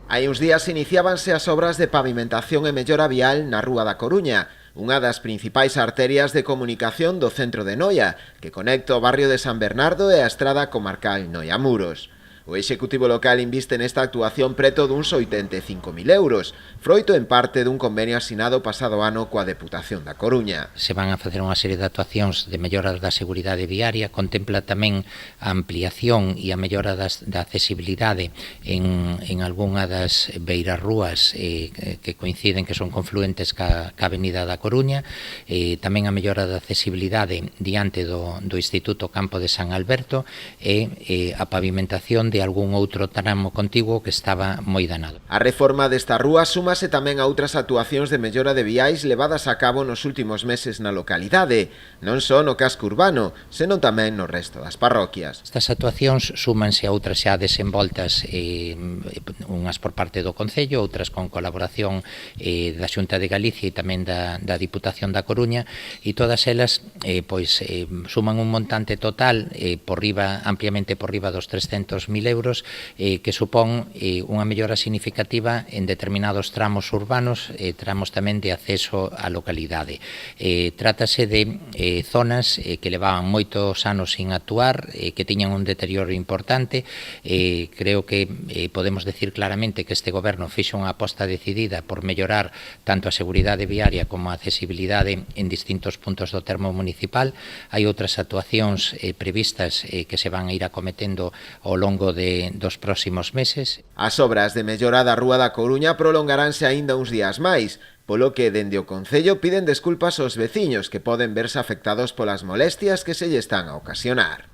Hai uns días iniciábanse as obras de pavimentación e mellora vial na Rúa da Coruña, unha das principais arterias de comunicación do centro de Noia, que conecta o barrio de San Bernardo e a estrada comarcal Noia-Muros. O Executivo local inviste nesta actuación preto duns 85.000 euros, froito en parte dun convenio asinado pasado ano coa Deputación da Coruña. Se van a facer unha serie de actuacións de mellora da seguridade viaria, contempla tamén a ampliación e a mellora da accesibilidade en algunha das beirarrúas que coinciden, que son confluentes ca Avenida da Coruña, tamén a mellora da accesibilidade diante do Instituto Campo de San Alberto e a pavimentación de algún outro tramo contiguo que estaba moi danado. A reforma desta rúa súmase tamén a outras actuacións de mellora de viais levadas a cabo nos últimos meses na localidade, non só no casco urbano, senón tamén no resto das parroquias. Estas actuacións súmanse a outras xa desenvoltas, unhas por parte do Concello, outras con colaboración da Xunta de Galicia e tamén da Diputación da Coruña, e todas elas suman un montante total ampliamente por riba dos 300.000 euros, que supón unha mellora significativa en determinados tramos urbanos, tramos tamén de acceso á localidade. Trátase de zonas que levaban moitos anos sin actuar, que tiñan un deterioro importante. Creo que podemos decir claramente que este goberno fixo unha aposta decidida por mellorar tanto a seguridade viaria como a accesibilidade en distintos puntos do termo municipal. Hai outras actuacións previstas que se van a ir acometendo ao longo dos próximos meses. As obras de mellora da Rúa da Coruña prolongaránse aínda uns días máis, polo que dende o Concello piden desculpas aos veciños que poden verse afectados polas molestias que se lle están a ocasionar.